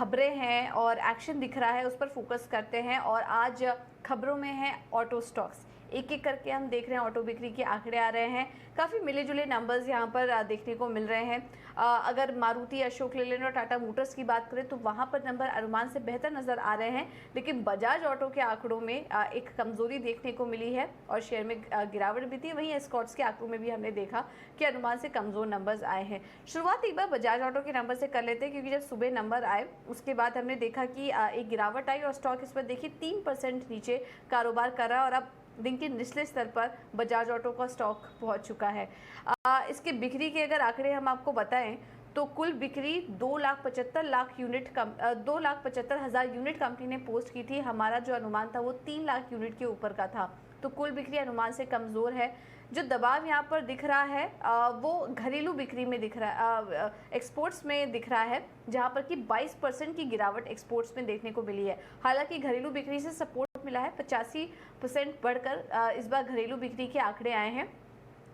खबरें हैं और एक्शन दिख रहा है उस पर फोकस करते हैं। और आज खबरों में है ऑटो स्टॉक्स। एक एक करके हम देख रहे हैं, ऑटो बिक्री के आंकड़े आ रहे हैं, काफ़ी मिले जुले नंबर्स यहाँ पर देखने को मिल रहे हैं। अगर मारुति, अशोक लेलैंड और टाटा मोटर्स की बात करें तो वहाँ पर नंबर अनुमान से बेहतर नज़र आ रहे हैं, लेकिन बजाज ऑटो के आंकड़ों में एक कमज़ोरी देखने को मिली है और शेयर में गिरावट भी थी। वहीं एस्कॉर्ट्स के आंकड़ों में भी हमने देखा कि अनुमान से कमज़ोर नंबर्स आए हैं। शुरुआत एक बार बजाज ऑटो के नंबर से कर लेते हैं, क्योंकि जब सुबह नंबर आए उसके बाद हमने देखा कि एक गिरावट आई और स्टॉक इस पर देखिए 3% नीचे कारोबार कर रहा है और अब दिन के निचले स्तर पर बजाज ऑटो का स्टॉक पहुंच चुका है। इसके बिक्री के अगर आंकड़े हम आपको बताएं तो कुल बिक्री 2,75,00,000 यूनिट 2,75,000 यूनिट कंपनी ने पोस्ट की थी। हमारा जो अनुमान था वो 3 लाख यूनिट के ऊपर का था, तो कुल बिक्री अनुमान से कमज़ोर है। जो दबाव यहाँ पर दिख रहा है वो घरेलू बिक्री में दिख रहा है, एक्सपोर्ट्स में दिख रहा है, जहाँ पर कि 22% की गिरावट एक्सपोर्ट्स में देखने को मिली है। हालांकि घरेलू बिक्री से सपोर्ट मिला है, 85% बढ़कर इस बार घरेलू बिक्री के आंकड़े आए हैं,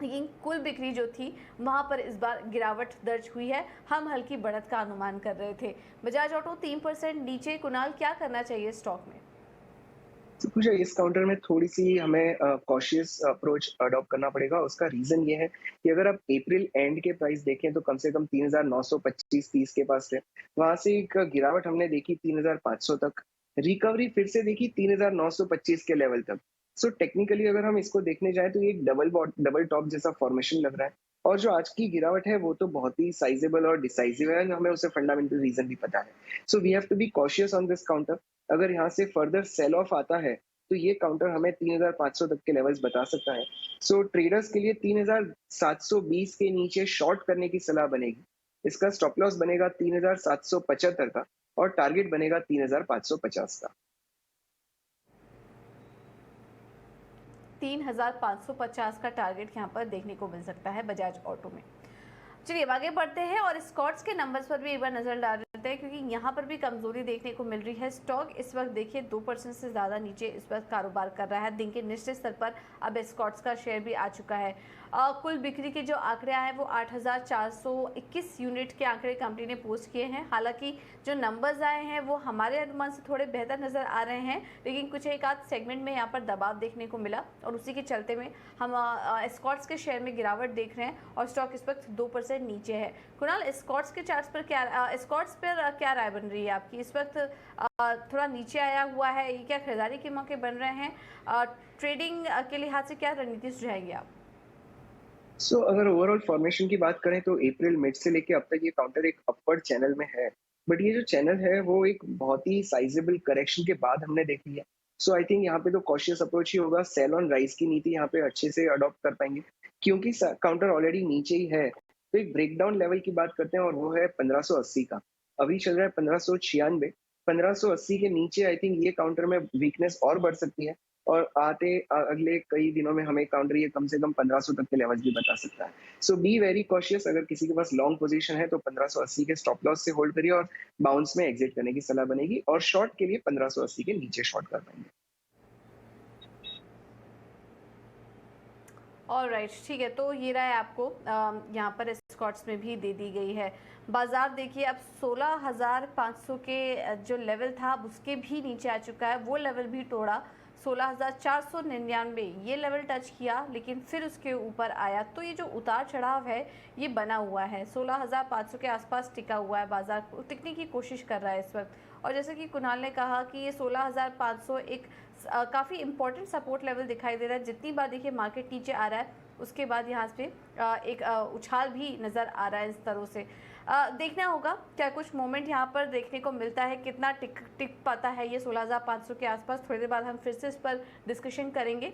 लेकिन कुल बिक्री जो थी वहां पर इस बार गिरावट दर्ज हुई है। हम हल्की बढ़त का अनुमान कर रहे थे। बजाज ऑटो 3% नीचे। कुणाल, क्या करना चाहिए स्टॉक में? तो पूजा इस काउंटर में थोड़ी-सी हमें कॉशियस अप्रोच अडॉप्ट करना पड़ेगा। उसका रीज़न ये है कि अगर आप अप्रैल एंड के प्राइस देखें तो कम से कम 3,925-30 के पास थे। वहाँ से एक गिरावट हमने देखी 3,500 तक, रिकवरी फिर से देखी 3,925 के लेवल तक। सो टेक्निकली अगर हम इसको देखने जाएँ तो ये एक डबल टॉप जैसा फॉर्मेशन लग रहा है और जो आज की गिरावट है वो तो बहुत ही साइज़ेबल और डिसाइसिव है, हमें उससे फंडामेंटल रीज़न भी पता है। So we have to be cautious on this counter. अगर यहाँ से फर्दर सेल ऑफ आता है तो ये काउंटर हमें 3,500 तक के लेवल्स बता सकता है। सो ट्रेडर्स के लिए 3,720 के नीचे शॉर्ट करने की सलाह बनेगी। इसका स्टॉप लॉस बनेगा 3,775 का और टारगेट बनेगा 3,550 का। 3,550 का टारगेट यहाँ पर देखने को मिल सकता है बजाज ऑटो में। चलिए अब आगे बढ़ते हैं और स्कॉट्स के नंबर्स पर भी एक बार नजर डाल लेते हैं, क्योंकि यहाँ पर भी कमजोरी देखने को मिल रही है। स्टॉक इस वक्त देखिए 2% से ज़्यादा नीचे इस वक्त कारोबार कर रहा है। दिन के निचले स्तर पर अब स्कॉट्स का शेयर भी आ चुका है। कुल बिक्री के जो आंकड़े आए हैं वो 8,421 यूनिट के आंकड़े कंपनी ने पोस्ट किए हैं। हालांकि जो नंबर्स आए हैं वो हमारे अनुमान से थोड़े बेहतर नज़र आ रहे हैं, लेकिन कुछ एक आध सेगमेंट में यहाँ पर दबाव देखने को मिला और उसी के चलते में हम स्कॉट्स के शेयर में गिरावट देख रहे हैं और स्टॉक इस वक्त 2% नीचे है। कुणाल, स्कॉट्स के चार्ट्स पर क्या राय बन रही है आपकी? इस वक्त थोड़ा नीचे आया हुआ है, ये क्या खरीदारी के मौके बन रहे हैं? ट्रेडिंग के लिहाज से क्या रणनीति सुझाएंगे आप? सो अगर ओवरऑल फॉर्मेशन की बात करें तो अप्रैल मिड से लेके अब तक ये काउंटर एक अपवर्ड चैनल में है। बट ये जो चैनल है वो एक बहुत ही साइजेबल करेक्शन के बाद हमने देखी है। सो आई थिंक यहाँ पे तो कॉशियस अप्रोच ही होगा। सेल ऑन राइज की नीति यहाँ पे अच्छे से अडॉप्ट कर पाएंगे क्योंकि काउंटर ऑलरेडी नीचे ही है। तो एक ब्रेकडाउन लेवल की बात करते हैं और वो है 1580 का। अभी चल रहा है 1596। 1580 के नीचे आई थिंक ये काउंटर में वीकनेस और बढ़ सकती है और अगले कई दिनों में हमें काउंटर ये कम से कम 1500 तक के लेवल्स भी बता सकता है। सो बी वेरी कॉशियस। अगर किसी के पास लॉन्ग पोजीशन है तो 1580 के स्टॉप लॉस से होल्ड करिए और बाउंस में एग्जिट करने की सलाह बनेगी और शॉर्ट के लिए 1580 के नीचे शॉर्ट कर पाएंगे। ऑलराइट, ठीक है। तो ये राय आपको यहाँ पर स्कॉट्स में भी दे दी गई है। बाजार देखिए अब 16,500 के जो लेवल था अब उसके भी नीचे आ चुका है। वो लेवल भी तोड़ा, 16,499 ये लेवल टच किया, लेकिन फिर उसके ऊपर आया। तो ये जो उतार चढ़ाव है ये बना हुआ है, 16,500 के आसपास टिका हुआ है। बाजार टिकने की कोशिश कर रहा है इस वक्त। और जैसे कि कुणाल ने कहा कि ये 16,500 एक काफ़ी इंपॉर्टेंट सपोर्ट लेवल दिखाई दे रहा है। जितनी बार देखिए मार्केट नीचे आ रहा है उसके बाद यहाँ पे एक उछाल भी नज़र आ रहा है इन स्तरों से। देखना होगा क्या कुछ मोमेंट यहाँ पर देखने को मिलता है, कितना टिक पाता है ये 16,500 के आसपास। थोड़ी देर बाद हम फिर से इस पर डिस्कशन करेंगे।